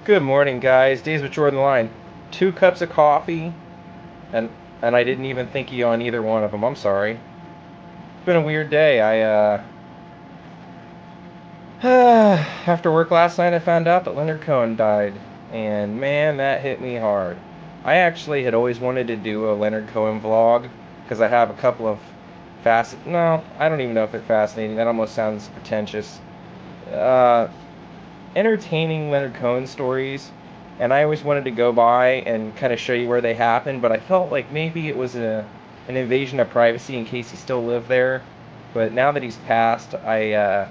Good morning, guys. Days with Jordan line. 2 cups of coffee, and I didn't even think you on either one of them. I'm sorry. It's been a weird day. After work last night, I found out that Leonard Cohen died, and man, that hit me hard. I actually had always wanted to do a Leonard Cohen vlog because I have a couple of no, I don't even know if it's fascinating. That almost sounds pretentious. Uh, Entertaining Leonard Cohen stories, and I always wanted to go by and kind of show you where they happened, but I felt like maybe it was an invasion of privacy in case he still lived there. But now that he's passed, man,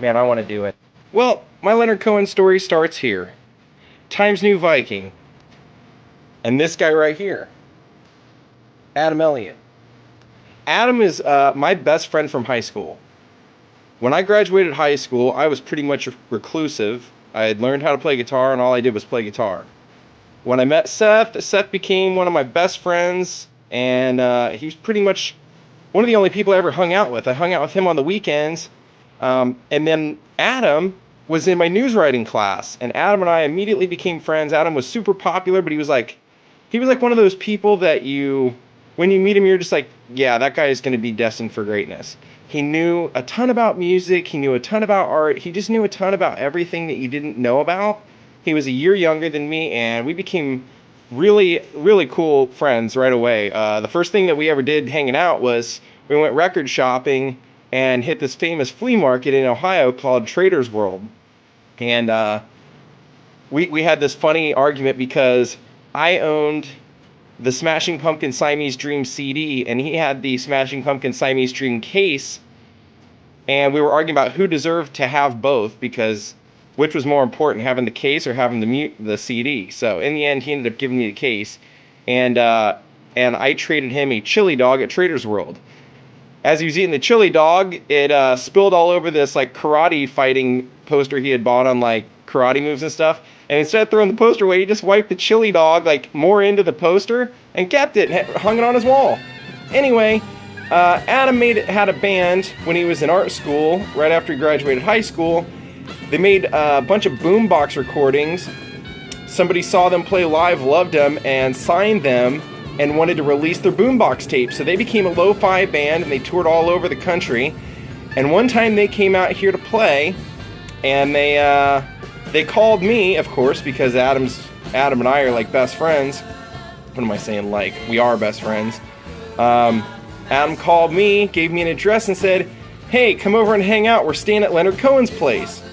I want to do it. Well, my Leonard Cohen story starts here. Times New Viking. And this guy right here, Adam Elliott. Adam is my best friend from high school. When I graduated high school, I was pretty much reclusive. I had learned how to play guitar, and all I did was play guitar. When I met Seth, Seth became one of my best friends, and he was pretty much one of the only people I ever hung out with. I hung out with him on the weekends, and then Adam was in my news writing class, and Adam and I immediately became friends. Adam was super popular, but he was like one of those people that when you meet him, you're just like, yeah, that guy is going to be destined for greatness. He knew a ton about music. He knew a ton about art. He just knew a ton about everything that you didn't know about. He was a year younger than me, and we became really, really cool friends right away. The first thing that we ever did hanging out was we went record shopping and hit this famous flea market in Ohio called Trader's World. And we had this funny argument because I owned the Smashing Pumpkins Siamese Dream CD, and he had the Smashing Pumpkins Siamese Dream case, and we were arguing about who deserved to have both, because which was more important, having the case or having the CD. So in the end, he ended up giving me the case, and I traded him a chili dog at Trader's World. As he was eating the chili dog, it spilled all over this like karate fighting poster he had bought on like karate moves and stuff. And instead of throwing the poster away, he just wiped the chili dog like more into the poster and kept it and hung it on his wall. Anyway, Adam had a band when he was in art school right after he graduated high school. They made a bunch of boombox recordings. Somebody saw them play live, loved them, and signed them and wanted to release their boombox tapes. So they became a lo-fi band, and they toured all over the country. And one time they came out here to play, and they called me, of course, because Adam and I are like best friends. What am I saying? Like, we are best friends. Adam called me, gave me an address, and said, "Hey, come over and hang out. We're staying at Leonard Cohen's place."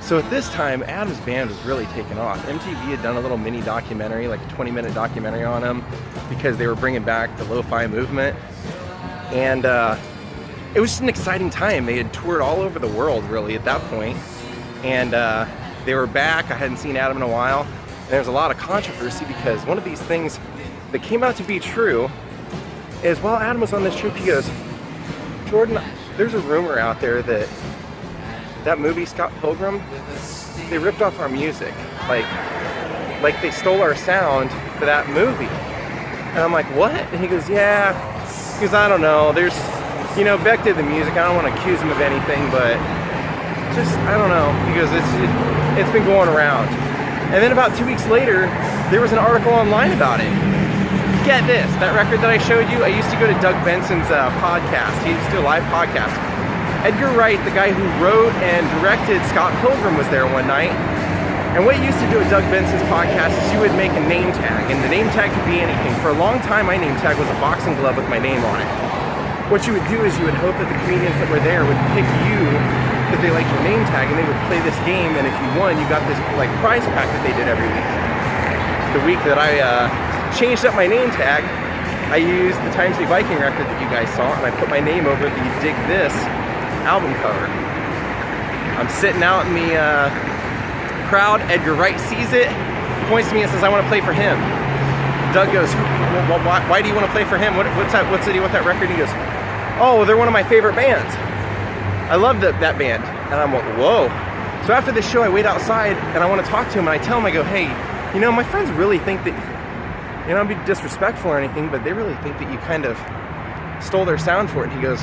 So at this time, Adam's band was really taking off. MTV had done a little mini documentary, like a 20-minute documentary on him, because they were bringing back the lo-fi movement. And it was just an exciting time. They had toured all over the world, really, at that point. And they were back. I hadn't seen Adam in a while. And there was a lot of controversy because one of these things that came out to be true is while Adam was on this trip, he goes, "Jordan, there's a rumor out there that movie, Scott Pilgrim, they ripped off our music. Like they stole our sound for that movie." And I'm like, "What?" And he goes, "Yeah." He goes, "I don't know. There's, Beck did the music. I don't want to accuse him of anything, but just, I don't know." He goes, it's been going around. And then about 2 weeks later, there was an article online about it. Get this, that record that I showed you, I used to go to Doug Benson's podcast. He used to do a live podcast. Edgar Wright, the guy who wrote and directed Scott Pilgrim, was there one night. And what you used to do at Doug Benson's podcast is you would make a name tag, and the name tag could be anything. For a long time, my name tag was a boxing glove with my name on it. What you would do is you would hope that the comedians that were there would pick you because they liked your name tag, and they would play this game, and if you won, you got this like prize pack that they did every week. The week that I changed up my name tag, I used the Times New Viking record that you guys saw, and I put my name over the Dig This album cover. I'm sitting out in the crowd. Edgar Wright sees it, points to me and says, "I want to play for him." Doug goes, why do you want to play for him? What's the deal with that record? He goes, "Oh, they're one of my favorite bands. I love that band." And I'm like, whoa. So after this show, I wait outside and I want to talk to him, and I tell him, I go, "Hey, my friends really think that, I'm being disrespectful or anything, but they really think that you kind of stole their sound for it." And he goes,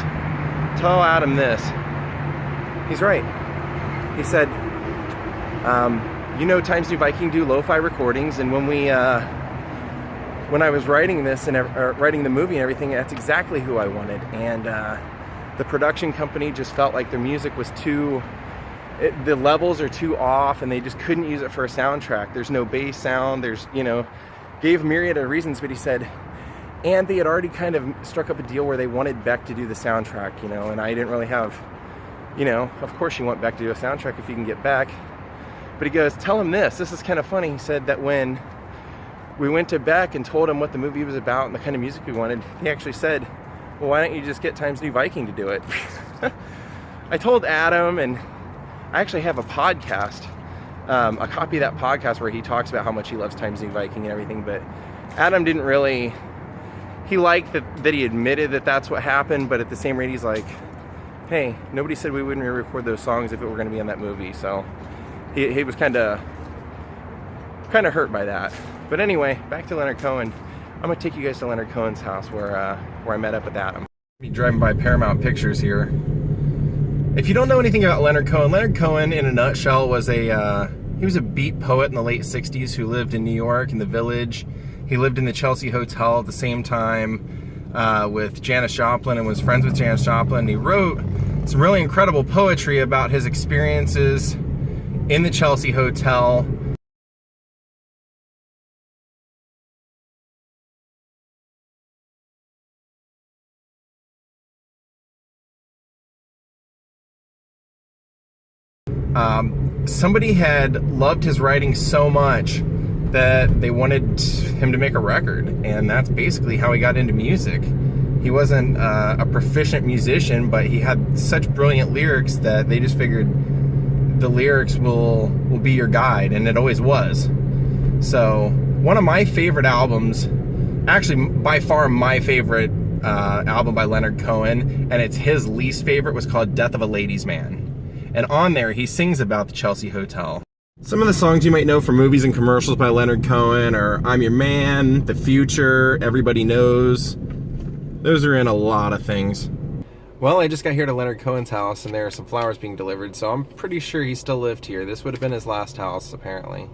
"Tell Adam this." He's right. He said, You know, Times New Viking do lo-fi recordings, and when I was writing this and writing the movie and everything, that's exactly who I wanted. And the production company just felt like their music was the levels are too off, and they just couldn't use it for a soundtrack. There's no bass sound. There's, gave myriad of reasons, but he said, and they had already kind of struck up a deal where they wanted Beck to do the soundtrack, and I didn't really have, of course you want Beck to do a soundtrack if you can get Beck. But he goes, tell him this is kind of funny. He said that when we went to Beck and told him what the movie was about and the kind of music we wanted, he actually said, well, why don't you just get Times New Viking to do it? I told Adam, and I actually have a podcast, a copy of that podcast where he talks about how much he loves Times New Viking and everything, but Adam didn't really, he liked that he admitted that that's what happened, but at the same rate he's like, hey, nobody said we wouldn't re-record those songs if it were going to be in that movie, so he was kind of hurt by that. But anyway, back to Leonard Cohen. I'm going to take you guys to Leonard Cohen's house where I met up with Adam. Be driving by Paramount Pictures here. If you don't know anything about Leonard Cohen in a nutshell was he was a beat poet in the late 60s who lived in New York in the Village. He lived in the Chelsea Hotel at the same time with Janis Joplin and was friends with Janis Joplin. He wrote some really incredible poetry about his experiences in the Chelsea Hotel. Somebody had loved his writing so much that they wanted him to make a record, and that's basically how he got into music. He wasn't a proficient musician, but he had such brilliant lyrics that they just figured the lyrics will be your guide, and it always was. So one of my favorite albums, actually by far my favorite album by Leonard Cohen, and it's his least favorite, was called Death of a Ladies' Man. And on there, he sings about the Chelsea Hotel. Some of the songs you might know from movies and commercials by Leonard Cohen are I'm Your Man, The Future, Everybody Knows. Those are in a lot of things. Well, I just got here to Leonard Cohen's house, and there are some flowers being delivered, so I'm pretty sure he still lived here. This would have been his last house, apparently.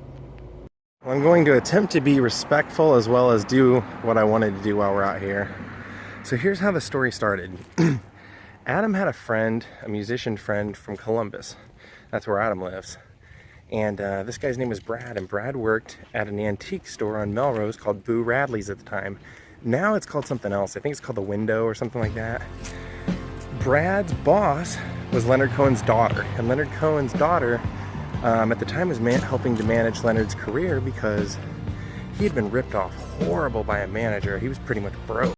Well, I'm going to attempt to be respectful as well as do what I wanted to do while we're out here. So here's how the story started. Adam had a friend, a musician friend from Columbus. That's where Adam lives. And this guy's name was Brad, and Brad worked at an antique store on Melrose called Boo Radley's at the time. Now it's called something else. I think it's called The Window or something like that. Brad's boss was Leonard Cohen's daughter, and Leonard Cohen's daughter at the time was helping to manage Leonard's career because he had been ripped off horrible by a manager. He was pretty much broke.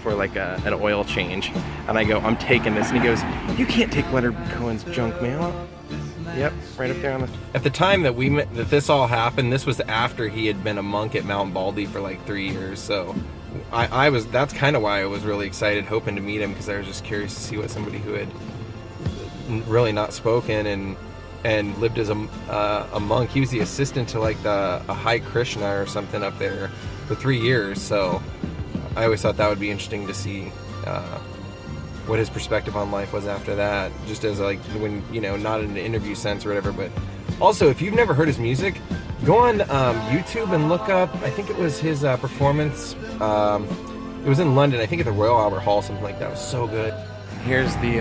for like an oil change. And I go, I'm taking this. And he goes, you can't take Leonard Cohen's junk mail. Yep, right up there on the... At the time that that this all happened, this was after he had been a monk at Mount Baldy for like 3 years. So that's kind of why I was really excited, hoping to meet him, because I was just curious to see what somebody who had really not spoken and lived as a monk. He was the assistant to like a High Krishna or something up there for 3 years. So I always thought that would be interesting to see what his perspective on life was after that, just as like, when, you know, not in an interview sense or whatever. But also, if you've never heard his music, go on YouTube and look up, I think it was his performance, it was in London, I think at the Royal Albert Hall, something like that. It was so good. Here's the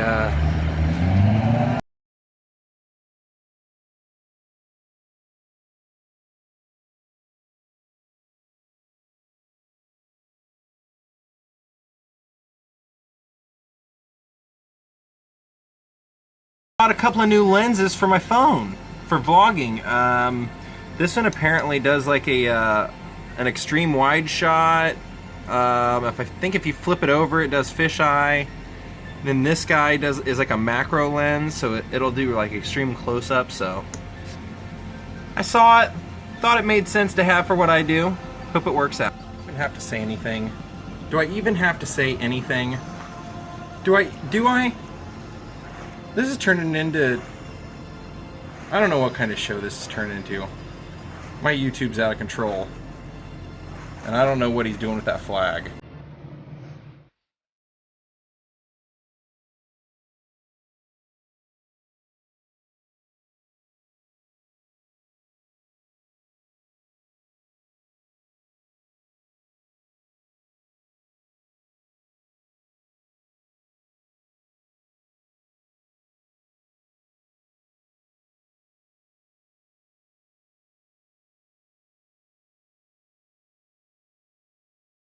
bought a couple of new lenses for my phone for vlogging. This one apparently does like an extreme wide shot. I think if you flip it over, it does fisheye. Then this guy is like a macro lens, so it'll do like extreme close-up. So I saw it, thought it made sense to have for what I do. Hope it works out. I don't have to say anything. Do I even have to say anything? Do I? This is turning into... I don't know what kind of show this is turning into. My YouTube's out of control. And I don't know what he's doing with that flag.